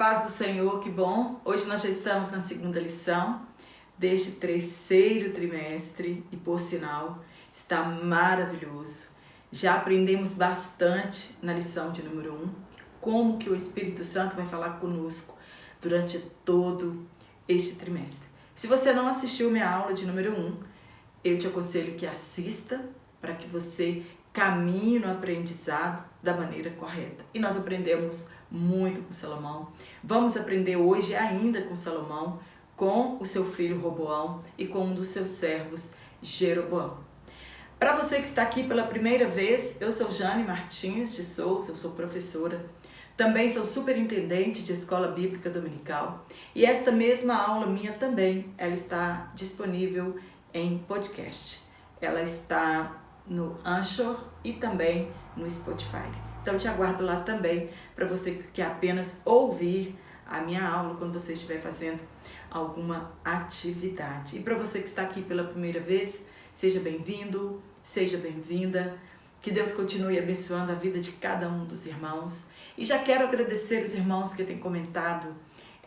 paz do Senhor, que bom! Hoje nós já estamos na segunda lição deste terceiro trimestre e, por sinal, está maravilhoso. Já aprendemos bastante na lição de número 1, como que o Espírito Santo vai falar conosco durante todo este trimestre. Se você não assistiu minha aula de número 1, eu te aconselho que assista para que você caminhe no aprendizado da maneira correta. E nós aprendemos muito com Salomão. Vamos aprender hoje ainda com Salomão, com o seu filho Roboão e com um dos seus servos, Jeroboão. Para você que está aqui pela primeira vez, eu sou Jane Martins de Souza, eu sou professora. Também sou superintendente de escola bíblica dominical. E esta mesma aula minha também, ela está disponível em podcast. Ela está no Anchor e também no Spotify. Então eu te aguardo lá também para você que quer apenas ouvir a minha aula quando você estiver fazendo alguma atividade. E para você que está aqui pela primeira vez, seja bem-vindo, seja bem-vinda. Que Deus continue abençoando a vida de cada um dos irmãos. E já quero agradecer os irmãos que têm comentado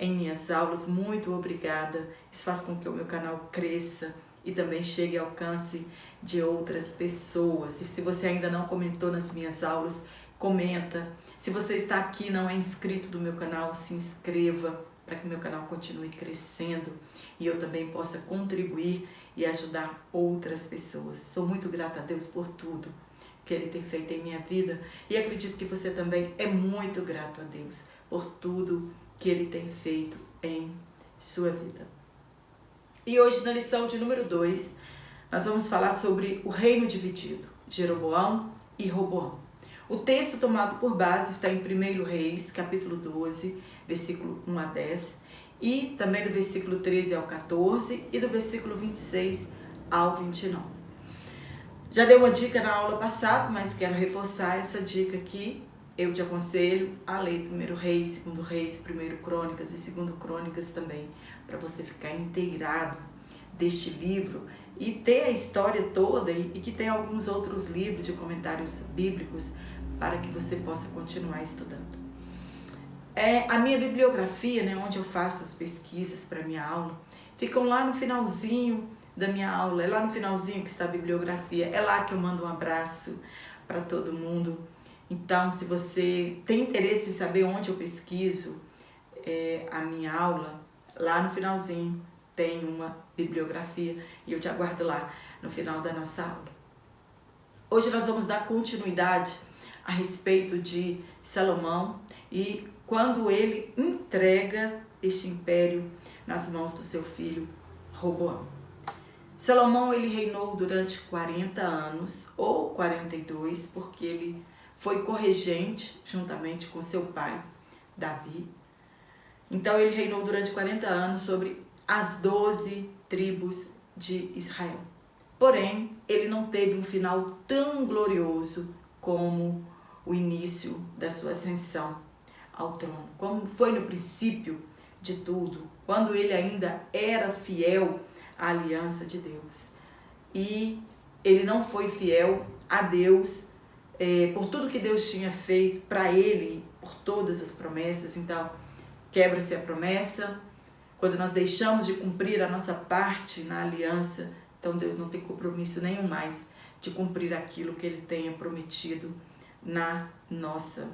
em minhas aulas. Muito obrigada. Isso faz com que o meu canal cresça e também chegue ao alcance de outras pessoas. E se você ainda não comentou nas minhas aulas, comenta. Se você está aqui e não é inscrito do meu canal, se inscreva para que meu canal continue crescendo e eu também possa contribuir e ajudar outras pessoas. Sou muito grata a Deus por tudo que Ele tem feito em minha vida e acredito que você também é muito grato a Deus por tudo que Ele tem feito em sua vida. E hoje, na lição de número 2, nós vamos falar sobre o reino dividido, Jeroboão e Roboão. O texto tomado por base está em 1 Reis, capítulo 12, versículo 1 a 10, e também do versículo 13 ao 14 e do versículo 26 ao 29. Já dei uma dica na aula passada, mas quero reforçar essa dica aqui. Eu te aconselho a ler 1 Reis, 2 Reis, 1 Crônicas e 2 Crônicas também, para você ficar inteirado deste livro e ter a história toda e que tem alguns outros livros de comentários bíblicos para que você possa continuar estudando. A minha bibliografia, né, onde eu faço as pesquisas para minha aula, ficam lá no finalzinho da minha aula, é lá no finalzinho que está a bibliografia, é lá que eu mando um abraço para todo mundo. Então, se você tem interesse em saber onde eu pesquiso a minha aula, lá no finalzinho tem uma bibliografia e eu te aguardo lá no final da nossa aula. Hoje nós vamos dar continuidade a respeito de Salomão e quando ele entrega este império nas mãos do seu filho Roboão. Salomão ele reinou durante 40 anos ou 42, porque ele foi corregente juntamente com seu pai, Davi. Então ele reinou durante 40 anos sobre as 12 tribos de Israel. Porém, ele não teve um final tão glorioso como o início da sua ascensão ao trono, como foi no princípio de tudo, quando ele ainda era fiel à aliança de Deus. E ele não foi fiel a Deus por tudo que Deus tinha feito para ele, por todas as promessas. Então, quebra-se a promessa. Quando nós deixamos de cumprir a nossa parte na aliança, então Deus não tem compromisso nenhum mais de cumprir aquilo que Ele tenha prometido na nossa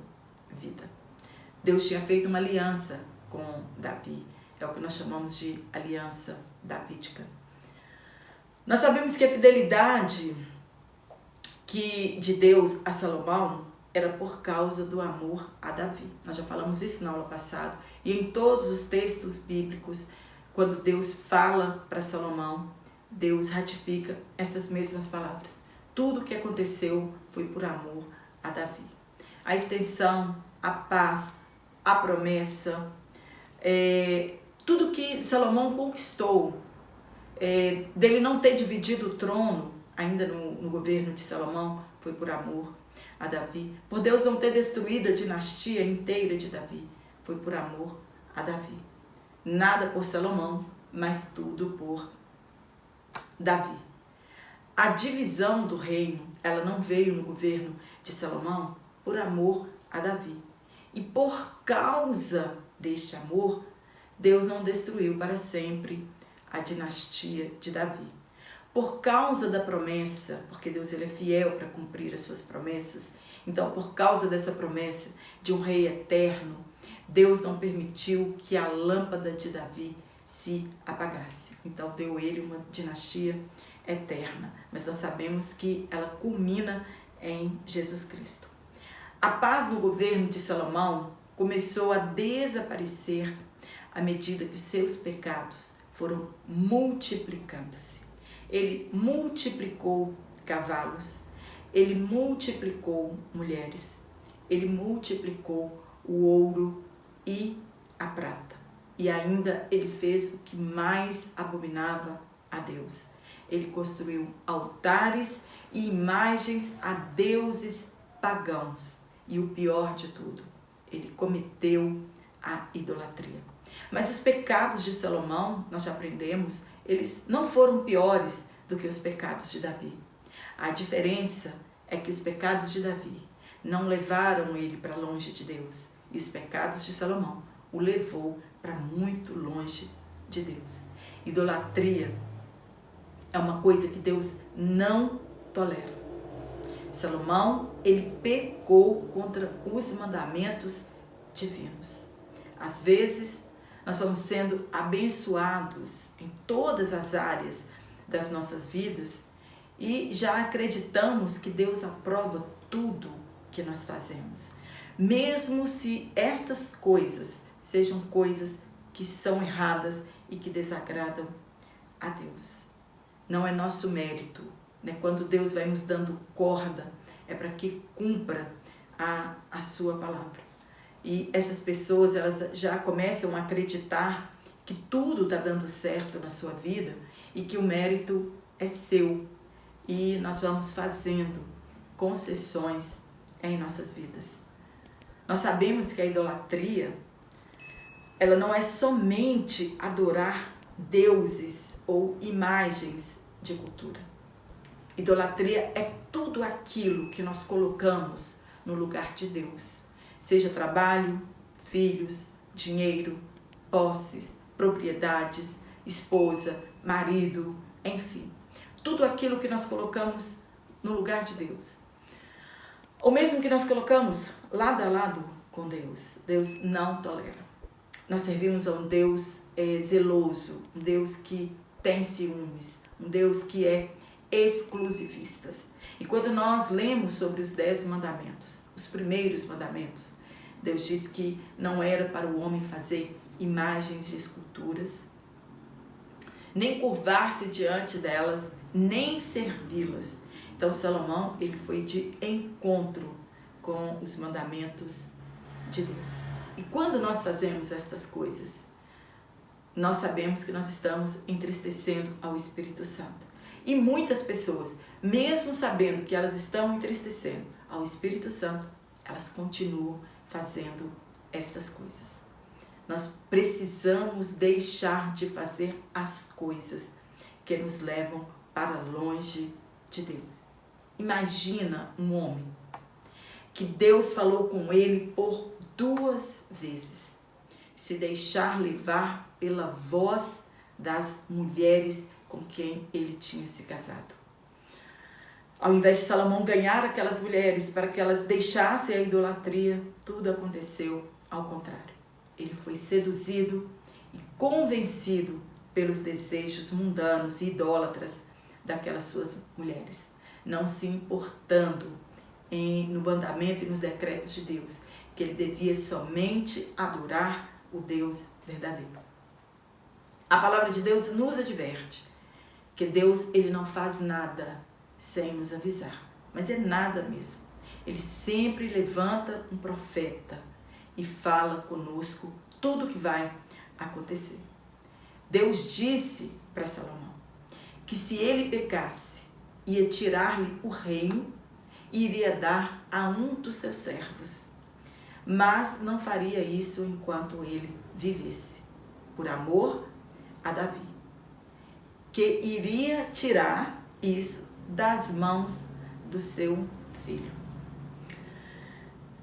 vida. Deus tinha feito uma aliança com Davi, é o que nós chamamos de aliança davídica. Nós sabemos que a fidelidade de Deus a Salomão era por causa do amor a Davi. Nós já falamos isso na aula passada. E em todos os textos bíblicos, quando Deus fala para Salomão, Deus ratifica essas mesmas palavras. Tudo o que aconteceu foi por amor a Davi. A extensão, a paz, a promessa, tudo que Salomão conquistou, dele não ter dividido o trono, ainda no governo de Salomão, foi por amor a Davi. Por Deus não ter destruído a dinastia inteira de Davi, foi por amor a Davi. Nada por Salomão, mas tudo por Davi. A divisão do reino, ela não veio no governo de Salomão por amor a Davi. E por causa deste amor, Deus não destruiu para sempre a dinastia de Davi. Por causa da promessa, porque Deus ele é fiel para cumprir as suas promessas, então por causa dessa promessa de um rei eterno, Deus não permitiu que a lâmpada de Davi se apagasse. Então deu ele uma dinastia eterna. Mas nós sabemos que ela culmina em Jesus Cristo. A paz no governo de Salomão começou a desaparecer à medida que os seus pecados foram multiplicando-se. Ele multiplicou cavalos, ele multiplicou mulheres, ele multiplicou o ouro e a prata. E ainda ele fez o que mais abominava a Deus. Ele construiu altares e imagens a deuses pagãos. E o pior de tudo, ele cometeu a idolatria. Mas os pecados de Salomão, nós já aprendemos, eles não foram piores do que os pecados de Davi. A diferença é que os pecados de Davi não levaram ele para longe de Deus. E os pecados de Salomão o levou para muito longe de Deus. Idolatria é uma coisa que Deus não tolera. Salomão, ele pecou contra os mandamentos divinos. Às vezes, nós vamos sendo abençoados em todas as áreas das nossas vidas e já acreditamos que Deus aprova tudo que nós fazemos. Mesmo se estas coisas sejam coisas que são erradas e que desagradam a Deus. Não é nosso mérito, né? Quando Deus vai nos dando corda, é para que cumpra a sua palavra. E essas pessoas, elas já começam a acreditar que tudo está dando certo na sua vida e que o mérito é seu. E nós vamos fazendo concessões em nossas vidas. Nós sabemos que a idolatria, ela não é somente adorar deuses ou imagens de cultura. Idolatria é tudo aquilo que nós colocamos no lugar de Deus. Seja trabalho, filhos, dinheiro, posses, propriedades, esposa, marido, enfim. Tudo aquilo que nós colocamos no lugar de Deus. Ou mesmo que nós colocamos lado a lado com Deus. Deus não tolera. Nós servimos a um Deus zeloso, um Deus que tem ciúmes, um Deus que é exclusivista. E quando nós lemos sobre os 10 mandamentos, os primeiros mandamentos, Deus diz que não era para o homem fazer imagens de esculturas, nem curvar-se diante delas, nem servi-las. Então Salomão, ele foi de encontro com os mandamentos de Deus. E quando nós fazemos estas coisas, nós sabemos que nós estamos entristecendo ao Espírito Santo. E muitas pessoas, mesmo sabendo que elas estão entristecendo ao Espírito Santo, elas continuam fazendo estas coisas. Nós precisamos deixar de fazer as coisas que nos levam para longe de Deus. Imagina um homem que Deus falou com ele por 2 vezes, se deixar levar pela voz das mulheres com quem ele tinha se casado. Ao invés de Salomão ganhar aquelas mulheres para que elas deixassem a idolatria, tudo aconteceu ao contrário. Ele foi seduzido e convencido pelos desejos mundanos e idólatras daquelas suas mulheres, não se importando no mandamento e nos decretos de Deus, que ele devia somente adorar o Deus verdadeiro. A palavra de Deus nos adverte que Deus, ele não faz nada sem nos avisar, mas é nada mesmo. Ele sempre levanta um profeta e fala conosco tudo o que vai acontecer. Deus disse para Salomão que se ele pecasse, ia tirar-lhe o reino e iria dar a um dos seus servos, mas não faria isso enquanto ele vivesse, por amor a Davi, que iria tirar isso das mãos do seu filho.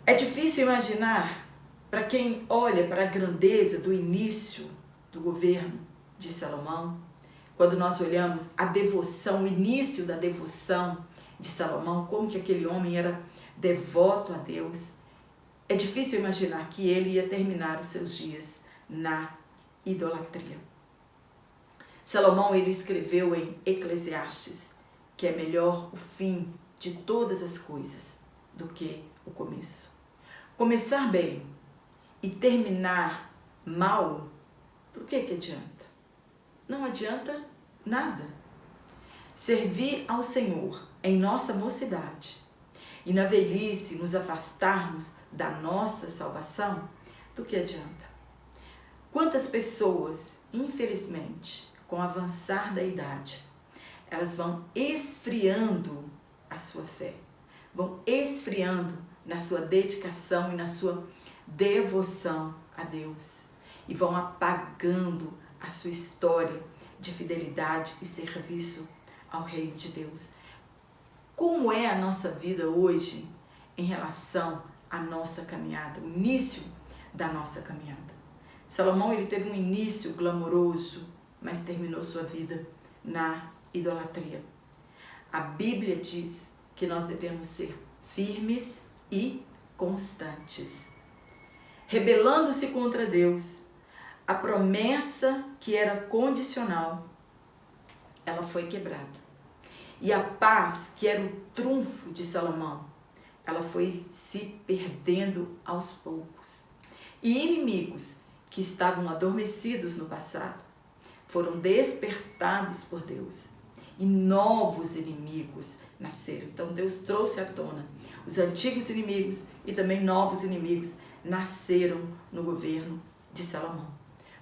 É difícil imaginar Para quem olha para a grandeza do início do governo de Salomão, quando nós olhamos a devoção, o início da devoção de Salomão, como que aquele homem era devoto a Deus, é difícil imaginar que ele ia terminar os seus dias na idolatria. Salomão, ele escreveu em Eclesiastes que é melhor o fim de todas as coisas do que o começo. Começar bem e terminar mal, do que adianta? Não adianta nada. Servir ao Senhor em nossa mocidade e na velhice nos afastarmos da nossa salvação, do que adianta? Quantas pessoas, infelizmente, com o avançar da idade, elas vão esfriando a sua fé, vão esfriando na sua dedicação e na sua devoção a Deus e vão apagando a sua história de fidelidade e serviço ao reino de Deus. Como é a nossa vida hoje em relação à nossa caminhada, o início da nossa caminhada? Salomão, ele teve um início glamouroso, mas terminou sua vida na idolatria. A Bíblia diz que nós devemos ser firmes e constantes. Rebelando-se contra Deus, a promessa que era condicional, ela foi quebrada. E a paz, que era o trunfo de Salomão, ela foi se perdendo aos poucos. E inimigos que estavam adormecidos no passado foram despertados por Deus. E novos inimigos nasceram. Então Deus trouxe à tona os antigos inimigos e também novos inimigos nasceram no governo de Salomão.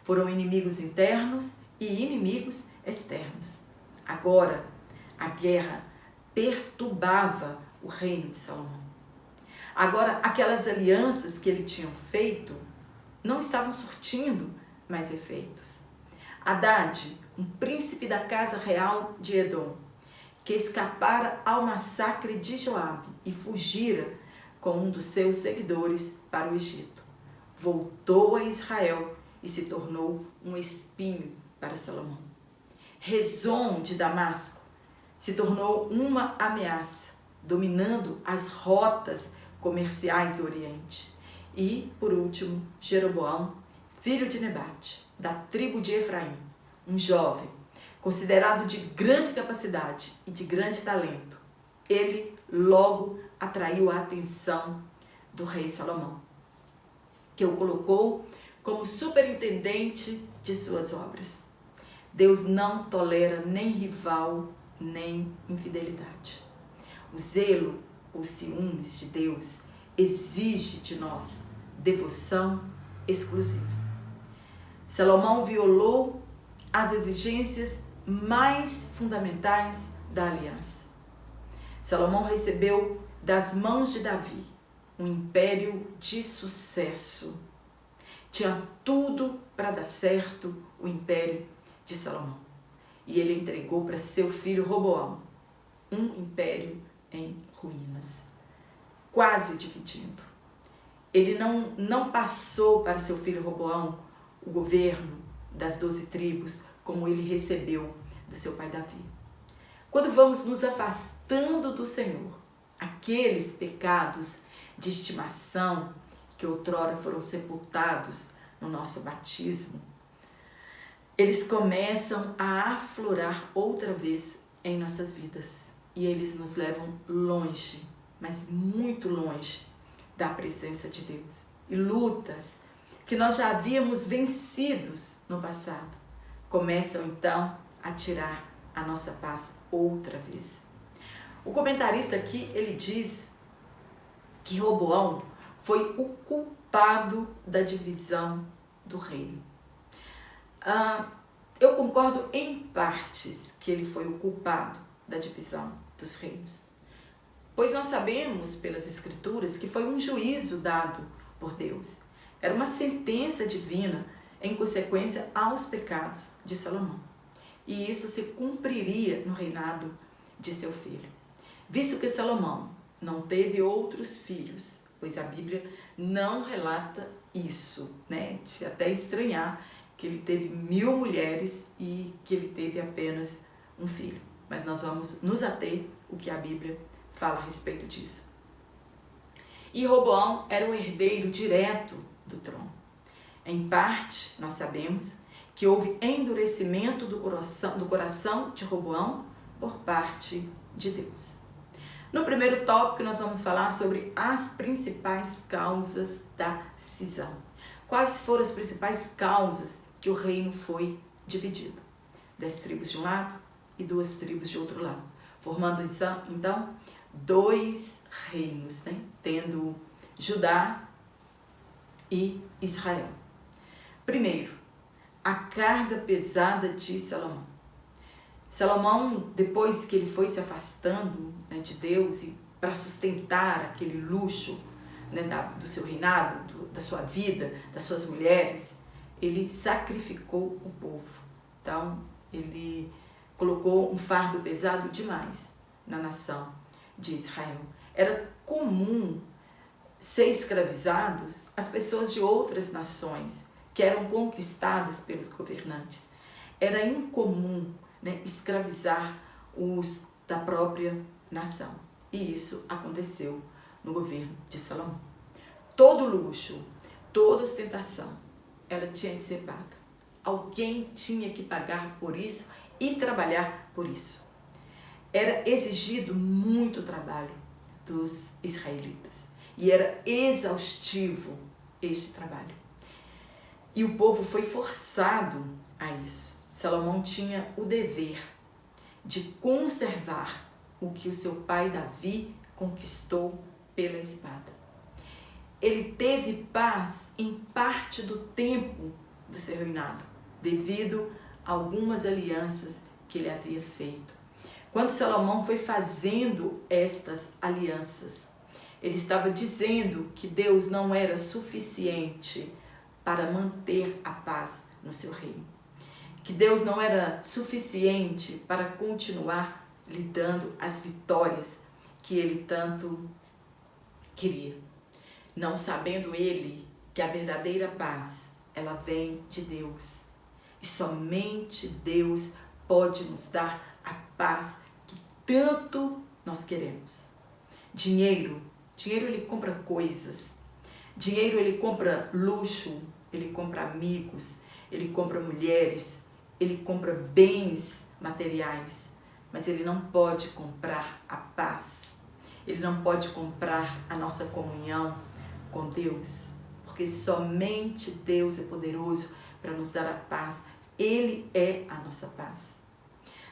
Foram inimigos internos e inimigos externos. Agora, a guerra perturbava o reino de Salomão. Agora, aquelas alianças que ele tinha feito não estavam surtindo mais efeitos. Haddad, um príncipe da casa real de Edom, que escapara ao massacre de Joabe e fugira com um dos seus seguidores para o Egito, voltou a Israel e se tornou um espinho para Salomão. Rezon de Damasco se tornou uma ameaça, dominando as rotas comerciais do Oriente. E, por último, Jeroboão, filho de Nebate, da tribo de Efraim, um jovem, considerado de grande capacidade e de grande talento, ele logo atraiu a atenção do rei Salomão, que o colocou como superintendente de suas obras. Deus não tolera nem rival, nem infidelidade. O zelo ou ciúmes de Deus exige de nós devoção exclusiva. Salomão violou as exigências mais fundamentais da aliança. Salomão recebeu das mãos de Davi um império de sucesso. Tinha tudo para dar certo o império de Salomão. E ele entregou para seu filho Roboão um império em ruínas, quase dividindo. Ele não passou para seu filho Roboão o governo das 12 tribos como ele recebeu do seu pai Davi. Quando vamos nos afastando do Senhor, aqueles pecados de estimação que outrora foram sepultados no nosso batismo, eles começam a aflorar outra vez em nossas vidas e eles nos levam longe, mas muito longe da presença de Deus. E lutas que nós já havíamos vencidos no passado começam então a tirar a nossa paz outra vez. O comentarista aqui, ele diz que Roboão foi o culpado da divisão do reino. Eu concordo em partes que ele foi o culpado da divisão dos reinos, pois nós sabemos pelas escrituras que foi um juízo dado por Deus. Era uma sentença divina em consequência aos pecados de Salomão. E isso se cumpriria no reinado de seu filho. Visto que Salomão não teve outros filhos, pois a Bíblia não relata isso, né? De até estranhar que ele teve 1000 mulheres e que ele teve apenas um filho. Mas nós vamos nos ater o que a Bíblia fala a respeito disso. E Roboão era o herdeiro direto do trono. Em parte, nós sabemos que houve endurecimento do coração de Roboão por parte de Deus. No primeiro tópico, nós vamos falar sobre as principais causas da cisão. Quais foram as principais causas que o reino foi dividido? 10 tribos de um lado e 2 tribos de outro lado, formando então 2 reinos, né? Tendo Judá e Israel. Primeiro, a carga pesada de Salomão. Salomão, depois que ele foi se afastando, né, de Deus e para sustentar aquele luxo, né, do seu reinado, da sua vida, das suas mulheres, ele sacrificou o povo. Então, ele colocou um fardo pesado demais na nação de Israel. Era comum ser escravizados as pessoas de outras nações que eram conquistadas pelos governantes. Era incomum, né, escravizar os da própria nação. E isso aconteceu no governo de Salomão. Todo luxo, toda ostentação, ela tinha que ser paga. Alguém tinha que pagar por isso e trabalhar por isso. Era exigido muito trabalho dos israelitas e era exaustivo este trabalho. E o povo foi forçado a isso. Salomão tinha o dever de conservar o que o seu pai Davi conquistou pela espada. Ele teve paz em parte do tempo do seu reinado, devido a algumas alianças que ele havia feito. Quando Salomão foi fazendo estas alianças, ele estava dizendo que Deus não era suficiente para manter a paz no seu reino. Que Deus não era suficiente para continuar lhe dando as vitórias que ele tanto queria. Não sabendo ele que a verdadeira paz, ela vem de Deus. E somente Deus pode nos dar a paz que tanto nós queremos. Dinheiro ele compra coisas. Dinheiro ele compra luxo, ele compra amigos, ele compra mulheres, ele compra bens materiais, mas ele não pode comprar a paz. Ele não pode comprar a nossa comunhão com Deus, porque somente Deus é poderoso para nos dar a paz. Ele é a nossa paz.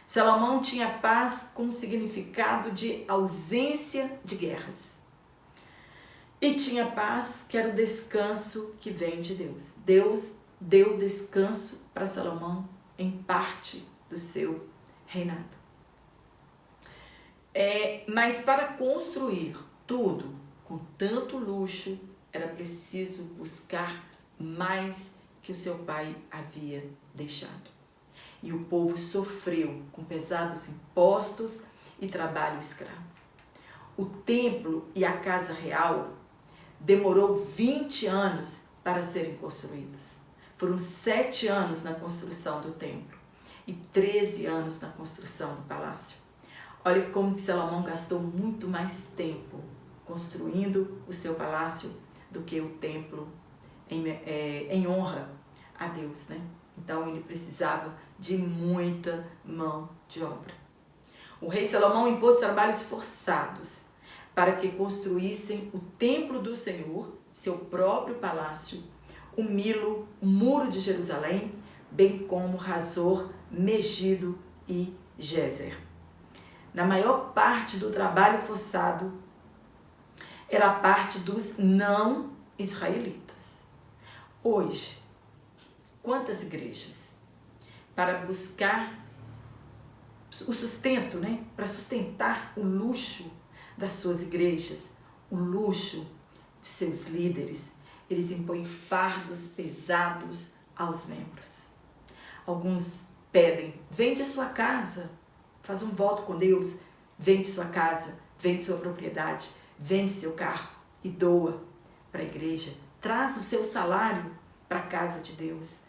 Salomão tinha paz com o significado de ausência de guerras. E tinha paz que era o descanso que vem de Deus. Deus deu descanso para Salomão em parte do seu reinado. Mas para construir tudo com tanto luxo, era preciso buscar mais que o seu pai havia deixado. E o povo sofreu com pesados impostos e trabalho escravo. O templo e a casa real demorou 20 anos para serem construídos. Foram 7 anos na construção do templo e 13 anos na construção do palácio. Olha como que Salomão gastou muito mais tempo construindo o seu palácio do que o templo em honra a Deus, né? Então ele precisava de muita mão de obra. O rei Salomão impôs trabalhos forçados para que construíssem o templo do Senhor, seu próprio palácio, o Milo, o muro de Jerusalém, bem como Razor, Megido e Gézer. Na maior parte do trabalho forçado era a parte dos não israelitas. Hoje, quantas igrejas para buscar o sustento, né? Para sustentar o luxo das suas igrejas, o luxo de seus líderes, eles impõem fardos pesados aos membros. Alguns pedem, vende a sua casa, faz um voto com Deus, vende sua casa, vende sua propriedade, vende seu carro e doa para a igreja, traz o seu salário para a casa de Deus.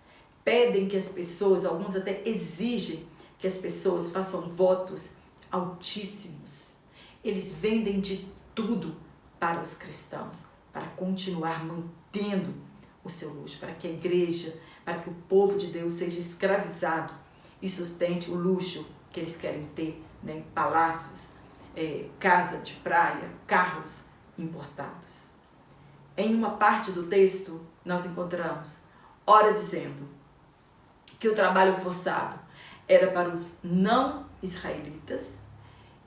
Pedem que as pessoas, alguns até exigem que as pessoas façam votos altíssimos. Eles vendem de tudo para os cristãos, para continuar mantendo o seu luxo, para que a igreja, para que o povo de Deus seja escravizado e sustente o luxo que eles querem ter, né? Palácios, casa de praia, carros importados. Em uma parte do texto, nós encontramos, ora dizendo que o trabalho forçado era para os não israelitas,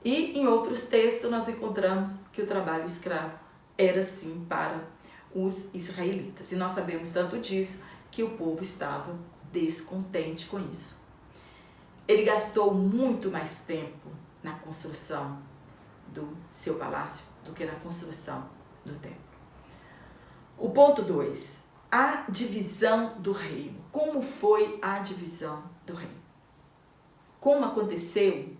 e em outros textos nós encontramos que o trabalho escravo era sim para os israelitas. E nós sabemos tanto disso que o povo estava descontente com isso. Ele gastou muito mais tempo na construção do seu palácio do que na construção do templo. O ponto 2, a divisão do reino. Como foi a divisão do reino? Como aconteceu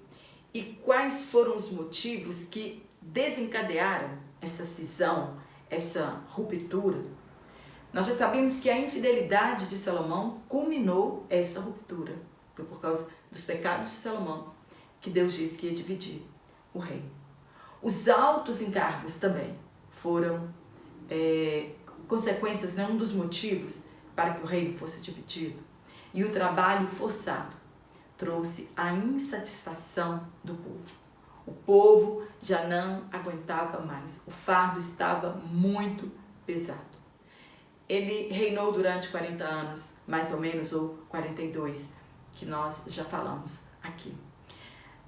e quais foram os motivos que desencadearam essa cisão, essa ruptura? Nós já sabemos que a infidelidade de Salomão culminou esta ruptura. Foi por causa dos pecados de Salomão que Deus disse que ia dividir o reino. Os altos encargos também foram consequências, né, um dos motivos para que o reino fosse dividido. E o trabalho forçado trouxe a insatisfação do povo. O povo já não aguentava mais. O fardo estava muito pesado. Ele reinou durante 40 anos, mais ou menos, ou 42, que nós já falamos aqui.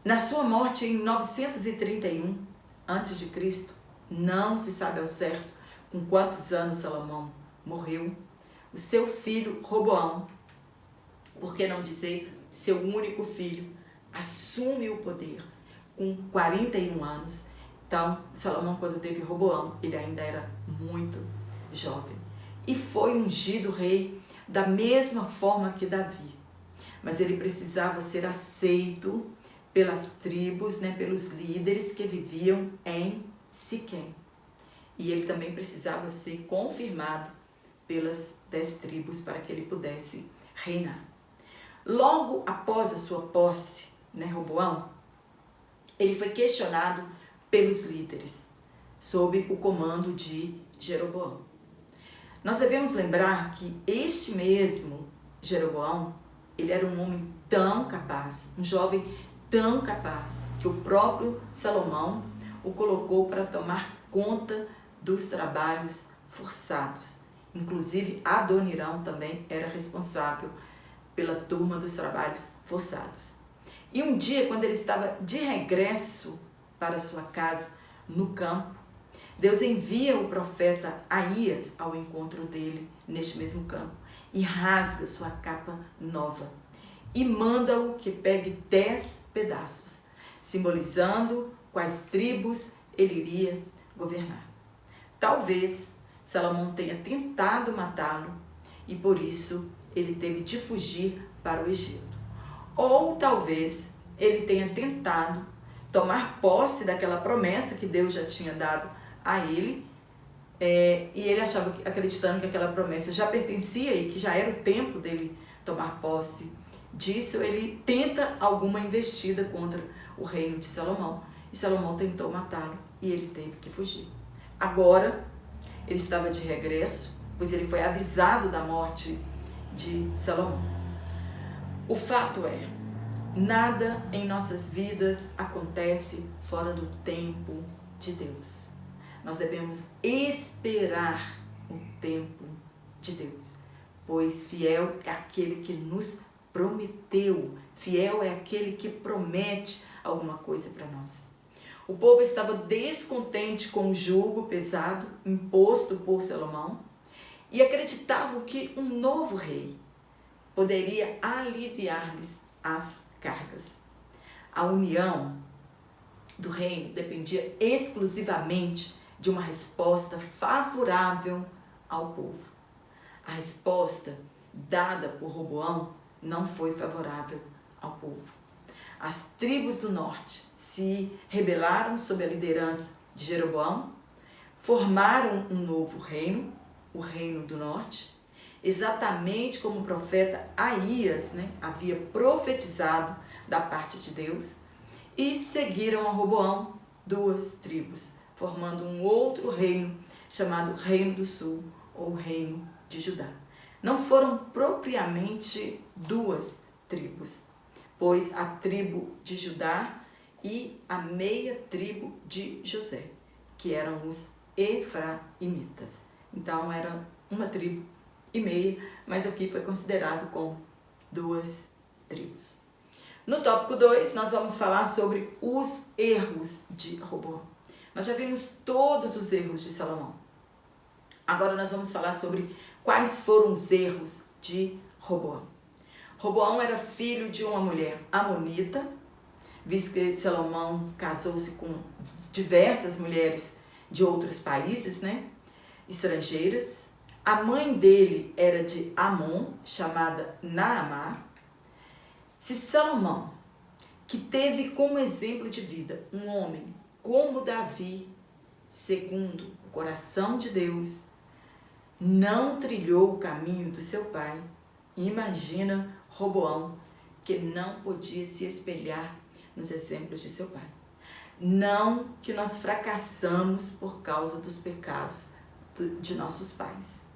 Na sua morte em 931 a.C., não se sabe ao certo com quantos anos Salomão morreu, o seu filho Roboão, por que não dizer seu único filho, assume o poder com 41 anos. Então, Salomão, quando teve Roboão, ele ainda era muito jovem. E foi ungido rei da mesma forma que Davi. Mas ele precisava ser aceito pelas tribos, né, pelos líderes que viviam em Siquém. E ele também precisava ser confirmado pelas 10 tribos para que ele pudesse reinar. Logo após a sua posse, né, Roboão, ele foi questionado pelos líderes sob o comando de Jeroboão. Nós devemos lembrar que este mesmo Jeroboão, ele era um homem tão capaz, um jovem tão capaz, que o próprio Salomão o colocou para tomar conta dos trabalhos forçados. Inclusive, Adonirão também era responsável pela turma dos trabalhos forçados. E um dia, quando ele estava de regresso para sua casa, no campo, Deus envia o profeta Aías ao encontro dele, neste mesmo campo, e rasga sua capa nova, e manda-o que pegue 10 pedaços, simbolizando quais tribos ele iria governar. Talvez Salomão tenha tentado matá-lo, e por isso ele teve de fugir para o Egito. Ou talvez ele tenha tentado tomar posse daquela promessa que Deus já tinha dado a ele, e ele achava, acreditando que aquela promessa já pertencia e que já era o tempo dele tomar posse disso, ele tenta alguma investida contra o reino de Salomão, e Salomão tentou matá-lo e ele teve que fugir. Agora ele estava de regresso, pois ele foi avisado da morte de Salomão. O fato é, nada em nossas vidas acontece fora do tempo de Deus. Nós devemos esperar o tempo de Deus, pois fiel é aquele que nos prometeu, fiel é aquele que promete alguma coisa para nós. O povo estava descontente com o jugo pesado imposto por Salomão e acreditavam que um novo rei poderia aliviar-lhes as cargas. A união do reino dependia exclusivamente de uma resposta favorável ao povo. A resposta dada por Roboão não foi favorável ao povo. As tribos do norte se rebelaram sob a liderança de Jeroboão, formaram um novo reino o reino do norte, exatamente como o profeta Aías, né, havia profetizado da parte de Deus, e seguiram a Roboão 2 tribos, formando um outro reino chamado Reino do Sul ou Reino de Judá. Não foram propriamente 2 tribos, pois a tribo de Judá e a meia tribo de José, que eram os efraimitas. Então era uma tribo e meia, mas aqui foi considerado como 2 tribos. No tópico 2, nós vamos falar sobre os erros de Roboão. Nós já vimos todos os erros de Salomão. Agora nós vamos falar sobre quais foram os erros de Roboão. Roboão era filho de uma mulher amonita, visto que Salomão casou-se com diversas mulheres de outros países, né, estrangeiras. A mãe dele era de Amon, chamada Naamá. Se Salomão, que teve como exemplo de vida um homem como Davi, segundo o coração de Deus, não trilhou o caminho do seu pai, imagina Roboão, que não podia se espelhar nos exemplos de seu pai. Não que nós fracassamos por causa dos pecados de nossos pais.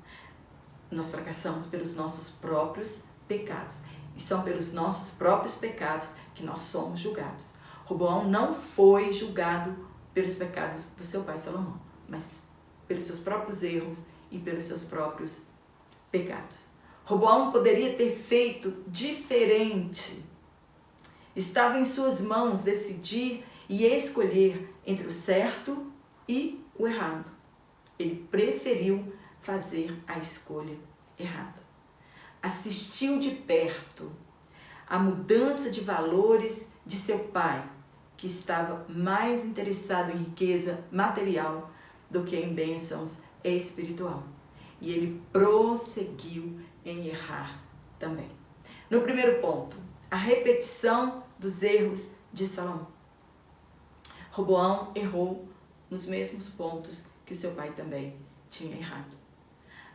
Nós fracassamos pelos nossos próprios pecados. E são pelos nossos próprios pecados que nós somos julgados. Roboão não foi julgado pelos pecados do seu pai Salomão, mas pelos seus próprios erros e pelos seus próprios pecados. Roboão poderia ter feito diferente. Estava em suas mãos decidir e escolher entre o certo e o errado. Ele preferiu fazer a escolha errada. Assistiu de perto a mudança de valores de seu pai, que estava mais interessado em riqueza material do que em bênçãos espiritual. E ele prosseguiu em errar também. No primeiro ponto, a repetição dos erros de Salomão. Roboão errou nos mesmos pontos que o seu pai também tinha errado.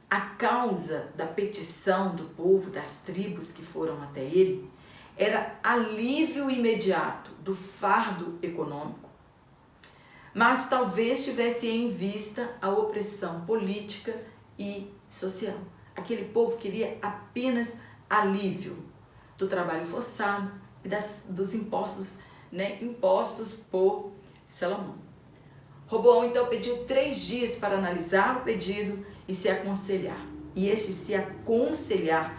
A causa da petição do povo, das tribos que foram até ele, era alívio imediato do fardo econômico, mas talvez tivesse em vista a opressão política e social. Aquele povo queria apenas alívio do trabalho forçado e dos impostos, impostos por Salomão. Roboão então pediu 3 dias para analisar o pedido e se aconselhar. E este se aconselhar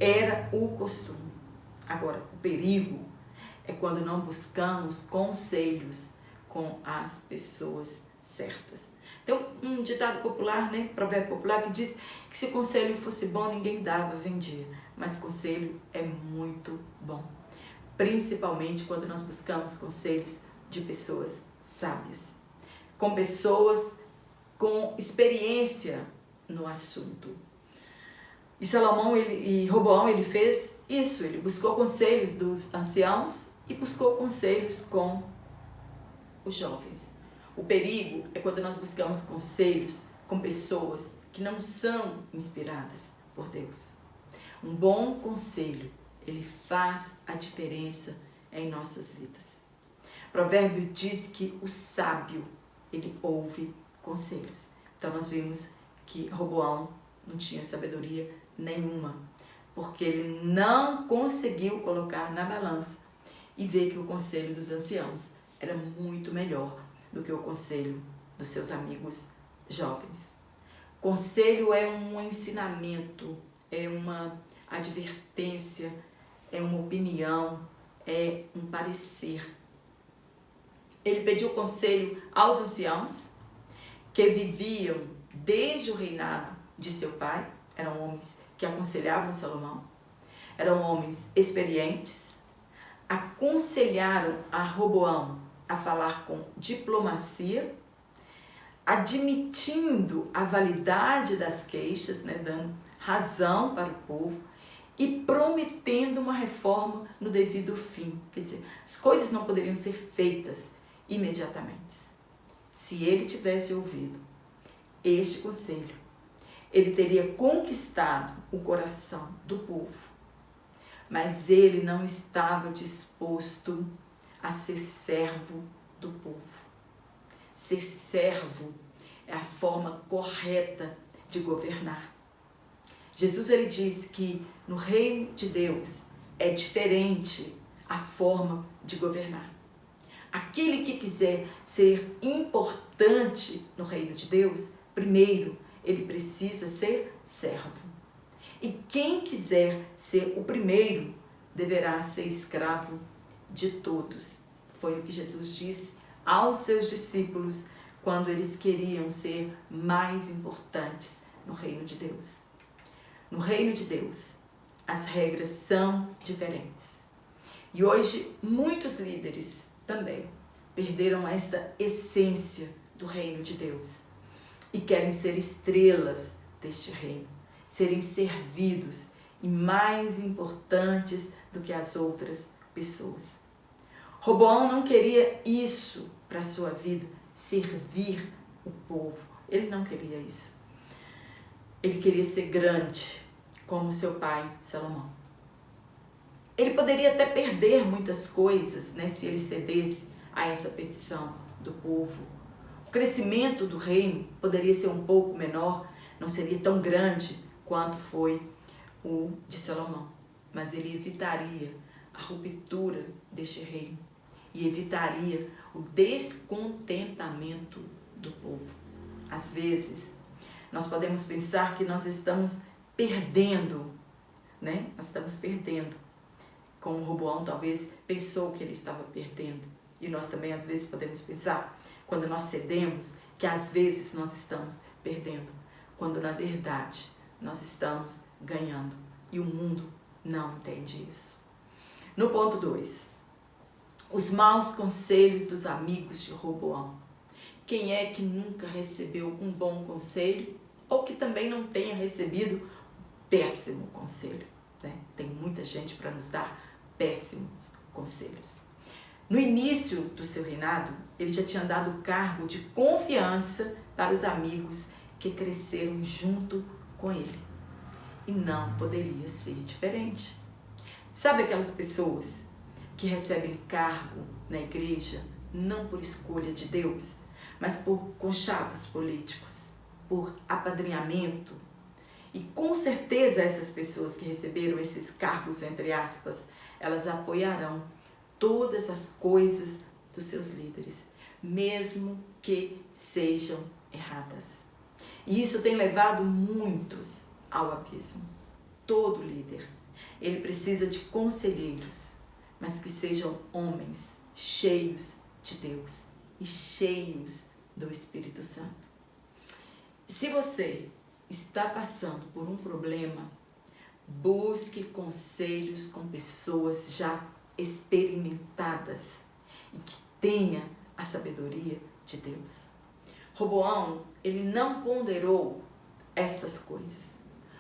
era o costume. Agora, o perigo é quando não buscamos conselhos com as pessoas certas. Tem um ditado popular, provérbio popular, que diz que se o conselho fosse bom, ninguém dava, vendia. Mas conselho é muito bom, principalmente quando nós buscamos conselhos de pessoas sábias, com pessoas com experiência no assunto. E Roboão ele fez isso, ele buscou conselhos dos anciãos e buscou conselhos com os jovens. O perigo é quando nós buscamos conselhos com pessoas que não são inspiradas por Deus. Um bom conselho, ele faz a diferença em nossas vidas. O provérbio diz que o sábio, ele ouve conselhos. Então nós vimos que Roboão não tinha sabedoria nenhuma, porque ele não conseguiu colocar na balança e ver que o conselho dos anciãos era muito melhor do que o conselho dos seus amigos jovens. Conselho é um ensinamento, é uma advertência, é uma opinião, é um parecer. Ele pediu conselho aos anciãos que viviam desde o reinado de seu pai, eram homens que aconselhavam Salomão, eram homens experientes, aconselharam a Roboão a falar com diplomacia, admitindo a validade das queixas, dando razão para o povo e prometendo uma reforma no devido fim. Quer dizer, as coisas não poderiam ser feitas imediatamente. Se ele tivesse ouvido este conselho, ele teria conquistado o coração do povo, mas ele não estava disposto a ser servo do povo. Ser servo é a forma correta de governar. Jesus ele disse que no reino de Deus é diferente a forma de governar. Aquele que quiser ser importante no reino de Deus, primeiro ele precisa ser servo. E quem quiser ser o primeiro deverá ser escravo de todos. Foi o que Jesus disse aos seus discípulos quando eles queriam ser mais importantes no reino de Deus. No reino de Deus, as regras são diferentes. E hoje, muitos líderes também perderam esta essência do reino de Deus e querem ser estrelas deste reino, serem servidos e mais importantes do que as outras pessoas. Roboão não queria isso para a sua vida, servir o povo. Ele não queria isso. Ele queria ser grande, como seu pai, Salomão. Ele poderia até perder muitas coisas, né, se ele cedesse a essa petição do povo. O crescimento do reino poderia ser um pouco menor, não seria tão grande quanto foi o de Salomão. Mas ele evitaria a ruptura deste reino e evitaria o descontentamento do povo. Às vezes, nós podemos pensar que nós estamos perdendo, né? Nós estamos perdendo. Como Roboão talvez pensou que ele estava perdendo. E nós também às vezes podemos pensar, quando nós cedemos, que às vezes nós estamos perdendo. Quando na verdade nós estamos ganhando. E o mundo não entende isso. No ponto 2. Os maus conselhos dos amigos de Roboão. Quem é que nunca recebeu um bom conselho ou que também não tenha recebido péssimo conselho, né? Tem muita gente para nos dar péssimos conselhos. No início do seu reinado, ele já tinha dado cargo de confiança para os amigos que cresceram junto com ele. E não poderia ser diferente. Sabe aquelas pessoas que recebem cargo na igreja não por escolha de Deus, mas por conchavos políticos, por apadrinhamento? E com certeza essas pessoas que receberam esses cargos, entre aspas, elas apoiarão todas as coisas dos seus líderes, mesmo que sejam erradas. E isso tem levado muitos ao abismo. Todo líder, ele precisa de conselheiros, mas que sejam homens cheios de Deus e cheios do Espírito Santo. Se você está passando por um problema, busque conselhos com pessoas já experimentadas e que tenha a sabedoria de Deus. Roboão, ele não ponderou estas coisas.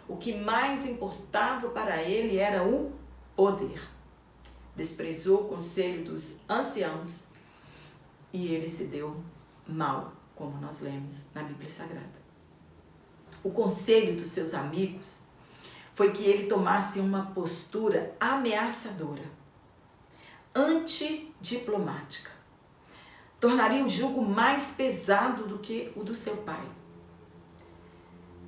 O que mais importava para ele era o poder. Desprezou o conselho dos anciãos e ele se deu mal, como nós lemos na Bíblia Sagrada. O conselho dos seus amigos foi que ele tomasse uma postura ameaçadora, antidiplomática. Tornaria o jugo mais pesado do que o do seu pai.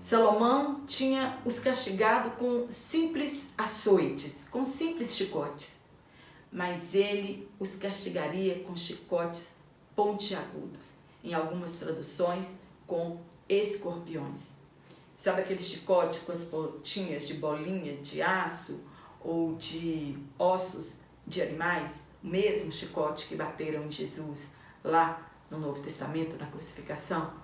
Salomão tinha os castigado com simples açoites, com simples chicotes, mas ele os castigaria com chicotes pontiagudos, em algumas traduções com escorpiões. Sabe aquele chicote com as pontinhas de bolinha de aço ou de ossos de animais? O mesmo chicote que bateram em Jesus lá no Novo Testamento, na crucificação.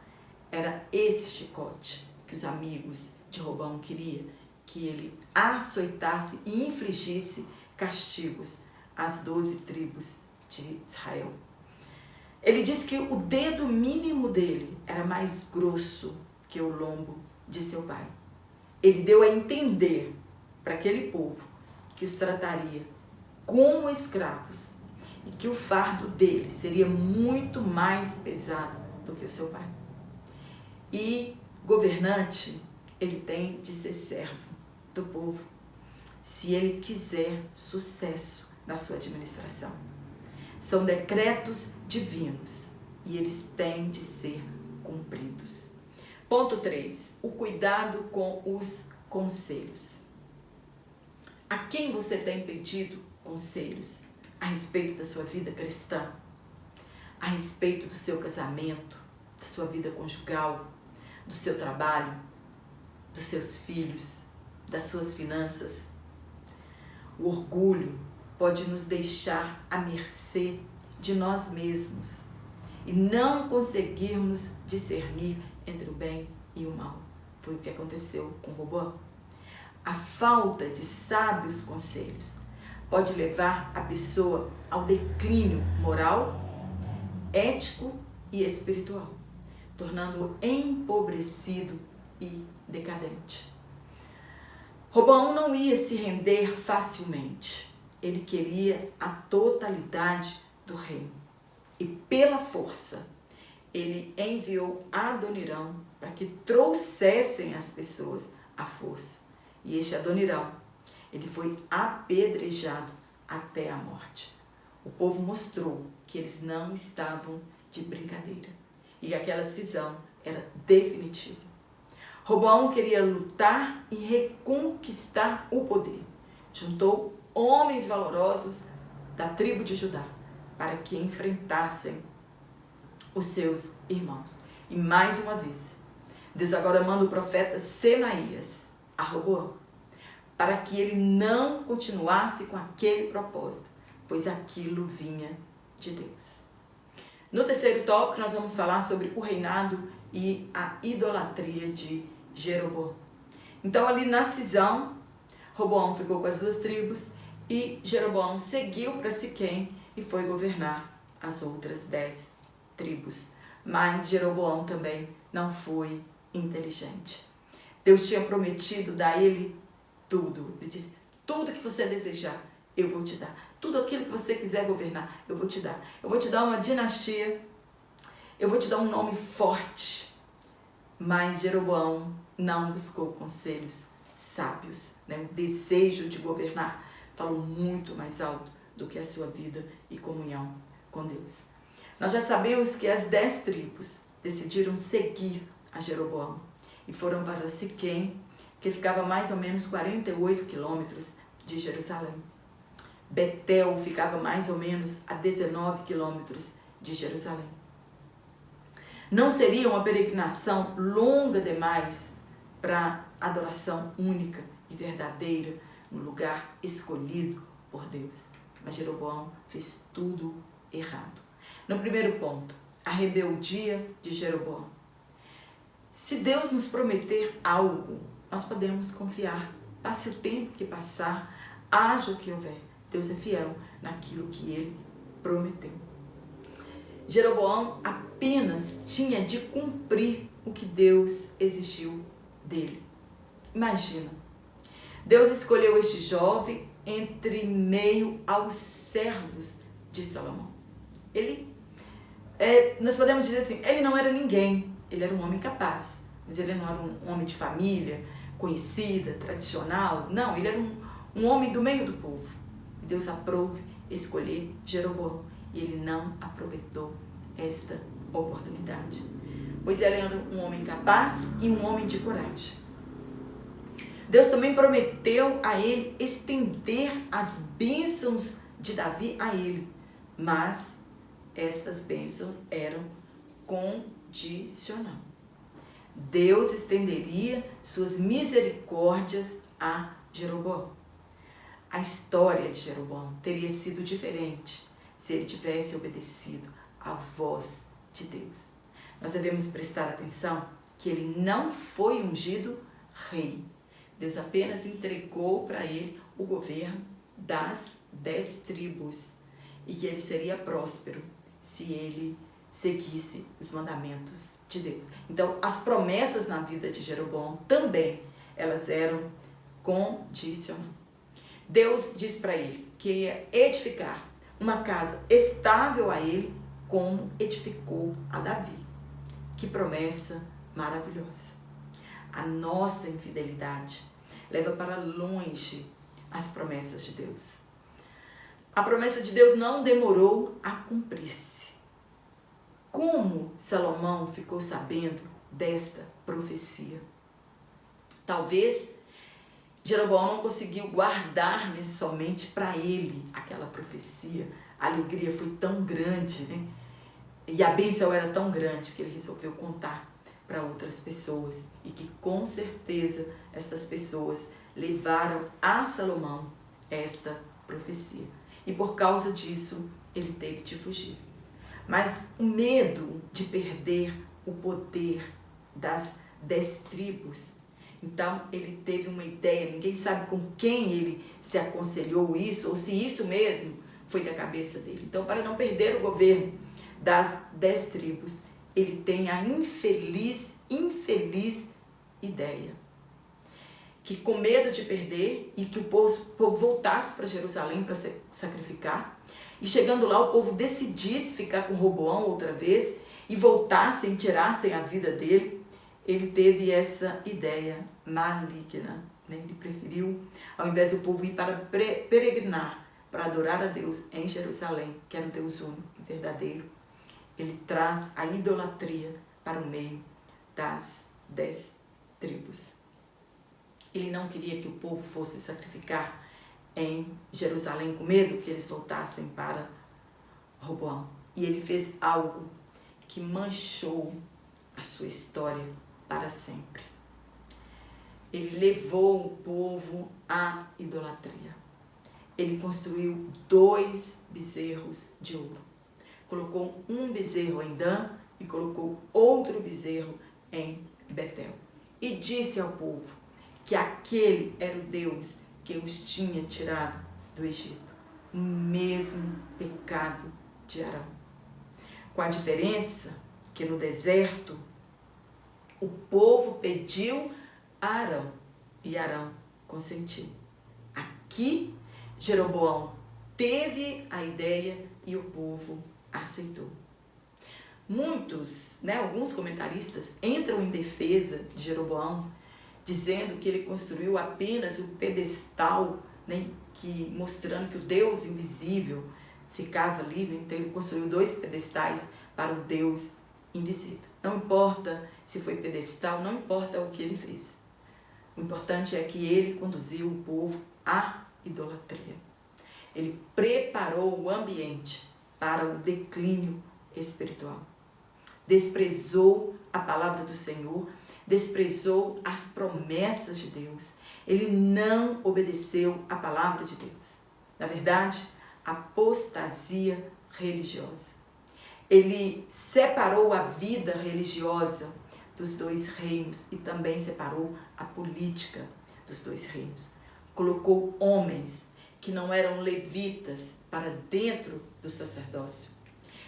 Era esse chicote que os amigos de Roboão queriam que ele açoitasse e infligisse castigos às 12 tribos de Israel. Ele disse que o dedo mínimo dele era mais grosso que o lombo de seu pai. Ele deu a entender para aquele povo que os trataria como escravos e que o fardo dele seria muito mais pesado do que o seu pai. E governante ele tem de ser servo do povo, se ele quiser sucesso na sua administração. São decretos divinos e eles têm de ser cumpridos. Ponto 3. O cuidado com os conselhos. A quem você tem pedido conselhos a respeito da sua vida cristã? A respeito do seu casamento, da sua vida conjugal, do seu trabalho, dos seus filhos, das suas finanças? O orgulho pode nos deixar à mercê de nós mesmos e não conseguirmos discernir entre o bem e o mal. Foi o que aconteceu com Roboão. A falta de sábios conselhos pode levar a pessoa ao declínio moral, ético e espiritual, tornando-o empobrecido e decadente. Roboão não ia se render facilmente. Ele queria a totalidade do reino. E pela força, ele enviou Adonirão para que trouxessem as pessoas à força. E este Adonirão, ele foi apedrejado até a morte. O povo mostrou que eles não estavam de brincadeira e que aquela cisão era definitiva. Roboão queria lutar e reconquistar o poder. Juntou homens valorosos da tribo de Judá para que enfrentassem os seus irmãos. E mais uma vez, Deus agora manda o profeta Semaías a Roboão para que ele não continuasse com aquele propósito, pois aquilo vinha de Deus. No terceiro tópico, nós vamos falar sobre o reinado e a idolatria de Jeroboão. Então, ali na cisão, Roboão ficou com as 2 tribos e Jeroboão seguiu para Siquém e foi governar as outras 10 tribos. Mas Jeroboão também não foi inteligente. Deus tinha prometido dar a ele tudo. Ele disse, tudo que você desejar, eu vou te dar. Tudo aquilo que você quiser governar, eu vou te dar. Eu vou te dar uma dinastia, eu vou te dar um nome forte. Mas Jeroboão não buscou conselhos sábios, né? O desejo de governar falou muito mais alto do que a sua vida e comunhão com Deus. Nós já sabemos que as 10 tribos decidiram seguir a Jeroboão e foram para Siquém, que ficava mais ou menos 48 quilômetros de Jerusalém. Betel ficava mais ou menos a 19 quilômetros de Jerusalém. Não seria uma peregrinação longa demais para adoração única e verdadeira no lugar escolhido por Deus. Mas Jeroboão fez tudo errado. No primeiro ponto, a rebeldia de Jeroboão. Se Deus nos prometer algo, nós podemos confiar. Passe o tempo que passar, haja o que houver. Deus é fiel naquilo que ele prometeu. Jeroboão apenas tinha de cumprir o que Deus exigiu dele. Imagina, Deus escolheu este jovem entre meio aos servos de Salomão. Nós podemos dizer assim, ele não era ninguém, ele era um homem capaz, mas ele não era um homem de família, conhecida, tradicional. Não, ele era um homem do meio do povo. E Deus aprove escolher Jeroboão. E ele não aproveitou esta oportunidade. Pois ele era um homem capaz e um homem de coragem. Deus também prometeu a ele estender as bênçãos de Davi a ele. Mas estas bênçãos eram condicionais. Deus estenderia suas misericórdias a Jeroboão. A história de Jeroboão teria sido diferente se ele tivesse obedecido à voz de Deus. Nós devemos prestar atenção que ele não foi ungido rei. Deus apenas entregou para ele o governo das 10 tribos e que ele seria próspero se ele seguisse os mandamentos de Deus. Então, as promessas na vida de Jeroboão também, elas eram condicionais. Deus diz para ele que ia edificar uma casa estável a ele, como edificou a Davi. Que promessa maravilhosa! A nossa infidelidade leva para longe as promessas de Deus. A promessa de Deus não demorou a cumprir-se. Como Salomão ficou sabendo desta profecia? Talvez Jeroboão não conseguiu guardar somente para ele aquela profecia. A alegria foi tão grande, né? E a bênção era tão grande que ele resolveu contar para outras pessoas. E que com certeza estas pessoas levaram a Salomão esta profecia. E por causa disso, ele teve de fugir. Mas o medo de perder o poder das 10 tribos. Então, ele teve uma ideia, ninguém sabe com quem ele se aconselhou isso, ou se isso mesmo foi da cabeça dele. Então, para não perder o governo das 10 tribos, ele tem a infeliz ideia. Que com medo de perder e que o povo voltasse para Jerusalém para se sacrificar, e chegando lá o povo decidisse ficar com Roboão outra vez e voltassem, tirassem a vida dele, ele teve essa ideia maligna, né? Ele preferiu, ao invés do povo ir para peregrinar, para adorar a Deus em Jerusalém, que era o Deus único e verdadeiro, ele traz a idolatria para o meio das 10 tribos. Ele não queria que o povo fosse sacrificar em Jerusalém com medo que eles voltassem para Roboão. E ele fez algo que manchou a sua história para sempre. Ele levou o povo à idolatria. Ele construiu 2 bezerros de ouro. Colocou um bezerro em Dan e colocou outro bezerro em Betel. E disse ao povo que aquele era o Deus que os tinha tirado do Egito. O mesmo pecado de Arão. Com a diferença que no deserto o povo pediu a Arão e Arão consentiu. Aqui Jeroboão teve a ideia e o povo aceitou. Muitos, alguns comentaristas entram em defesa de Jeroboão, dizendo que ele construiu apenas o pedestal, mostrando que o Deus invisível ficava ali, então ele construiu 2 pedestais para o Deus invisível. Não importa se foi pedestal, não importa o que ele fez. O importante é que ele conduziu o povo à idolatria. Ele preparou o ambiente para o declínio espiritual. Desprezou a palavra do Senhor, desprezou as promessas de Deus. Ele não obedeceu a palavra de Deus. Na verdade, apostasia religiosa. Ele separou a vida religiosa dos 2 reinos e também separou a política dos 2 reinos. Colocou homens que não eram levitas para dentro do sacerdócio.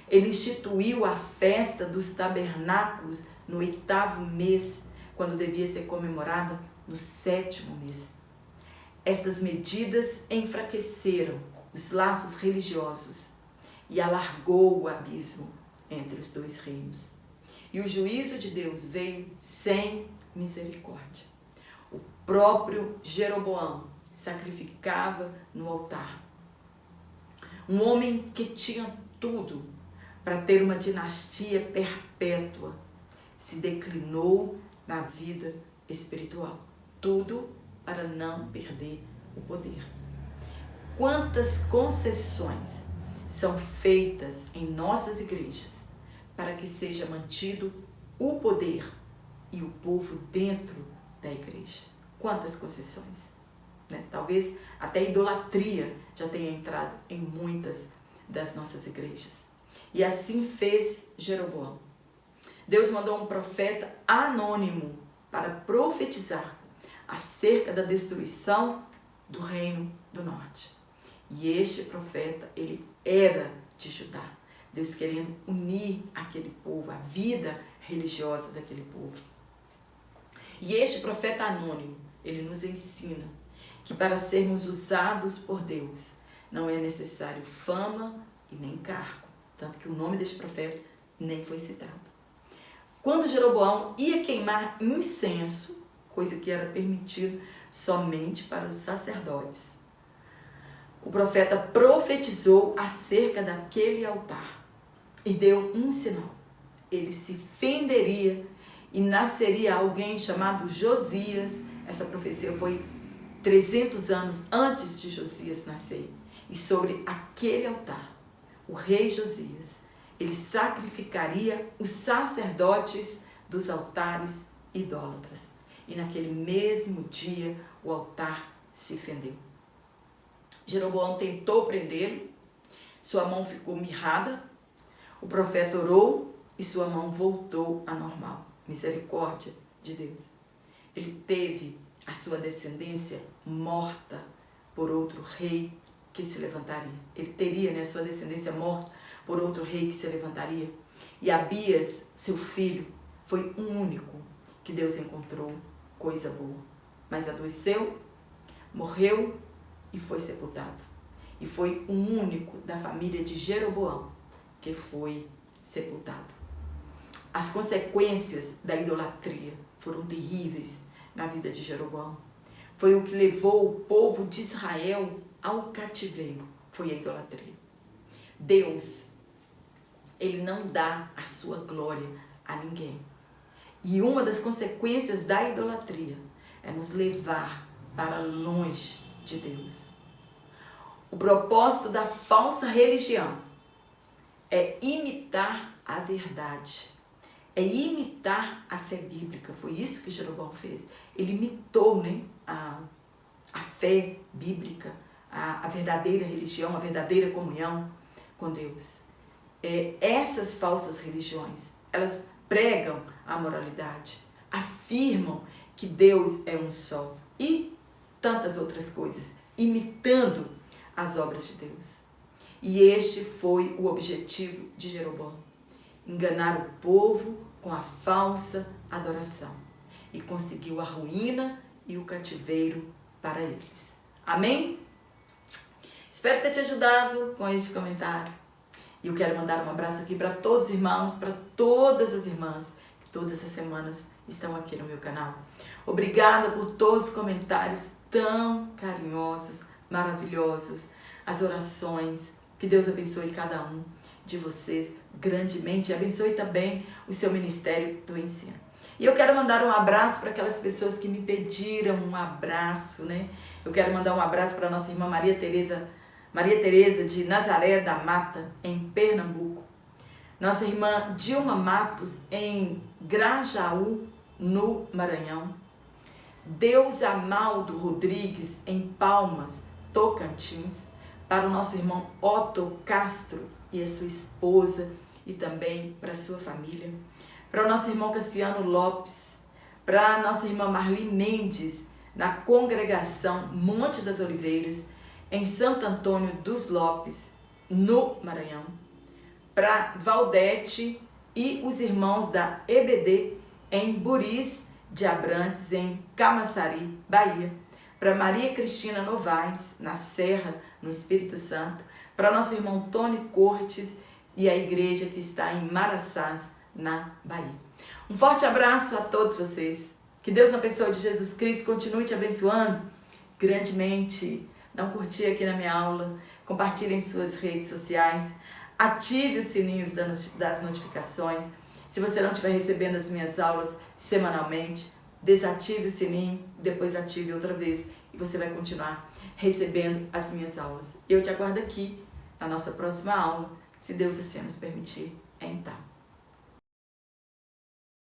Ele instituiu a festa dos tabernáculos no 8º mês, quando devia ser comemorada no 7º mês. Estas medidas enfraqueceram os laços religiosos e alargou o abismo entre os 2 reinos. E o juízo de Deus veio sem misericórdia. O próprio Jeroboão sacrificava no altar. Um homem que tinha tudo para ter uma dinastia perpétua, se declinou na vida espiritual. Tudo para não perder o poder. Quantas concessões são feitas em nossas igrejas para que seja mantido o poder e o povo dentro da igreja? Quantas concessões? Talvez até idolatria já tenha entrado em muitas das nossas igrejas. E assim fez Jeroboão. Deus mandou um profeta anônimo para profetizar acerca da destruição do reino do norte. E este profeta, ele era de Judá. Deus querendo unir aquele povo, a vida religiosa daquele povo. E este profeta anônimo, ele nos ensina que para sermos usados por Deus, não é necessário fama e nem cargo. Tanto que o nome deste profeta nem foi citado. Quando Jeroboão ia queimar incenso, coisa que era permitida somente para os sacerdotes. O profeta profetizou acerca daquele altar e deu um sinal. Ele se fenderia e nasceria alguém chamado Josias. Essa profecia foi 300 anos antes de Josias nascer. E sobre aquele altar, o rei Josias, ele sacrificaria os sacerdotes dos altares idólatras. E naquele mesmo dia, o altar se fendeu. Jeroboão tentou prendê-lo, sua mão ficou mirrada, o profeta orou e sua mão voltou à normal. Misericórdia de Deus. Ele teve a sua descendência morta por outro rei que se levantaria. Ele teria, sua descendência morta por outro rei que se levantaria. E Abias, seu filho, foi o único que Deus encontrou coisa boa. Mas adoeceu, morreu e foi sepultado. E foi o único da família de Jeroboão que foi sepultado. As consequências da idolatria foram terríveis na vida de Jeroboão. Foi o que levou o povo de Israel ao cativeiro. Foi a idolatria. Deus, ele não dá a sua glória a ninguém. E uma das consequências da idolatria é nos levar para longe de Deus. O propósito da falsa religião é imitar a verdade. É imitar a fé bíblica. Foi isso que Jeroboão fez. Ele imitou, a fé bíblica, a verdadeira religião, a verdadeira comunhão com Deus. Essas falsas religiões, elas pregam a moralidade, afirmam que Deus é um só e tantas outras coisas, imitando as obras de Deus. E este foi o objetivo de Jeroboão: enganar o povo com a falsa adoração, e conseguiu a ruína e o cativeiro para eles. Amém? Espero ter te ajudado com este comentário. E eu quero mandar um abraço aqui para todos os irmãos, para todas as irmãs que todas as semanas estão aqui no meu canal. Obrigada por todos os comentários tão carinhosos, maravilhosos, as orações. Que Deus abençoe cada um de vocês grandemente e abençoe também o seu ministério do ensino. E eu quero mandar um abraço para aquelas pessoas que me pediram um abraço, Eu quero mandar um abraço para a nossa irmã Maria Tereza de Nazaré da Mata, em Pernambuco. Nossa irmã Dilma Matos, em Grajaú, no Maranhão. Deus Amaldo Rodrigues, em Palmas, Tocantins. Para o nosso irmão Otto Castro e a sua esposa e também para a sua família. Para o nosso irmão Cassiano Lopes. Para a nossa irmã Marli Mendes, na congregação Monte das Oliveiras, em Santo Antônio dos Lopes, no Maranhão. Para Valdete e os irmãos da EBD, em Buris de Abrantes, em Camaçari, Bahia. Para Maria Cristina Novaes, na Serra, no Espírito Santo. Para nosso irmão Tony Cortes e a igreja que está em Maraçás, na Bahia. Um forte abraço a todos vocês. Que Deus, na pessoa de Jesus Cristo, continue te abençoando grandemente. Dá um curtir aqui na minha aula, compartilhe em suas redes sociais, ative os sininhos das notificações. Se você não estiver recebendo as minhas aulas semanalmente, desative o sininho, depois ative outra vez e você vai continuar recebendo as minhas aulas. Eu te aguardo aqui na nossa próxima aula, se Deus assim nos permitir. Então.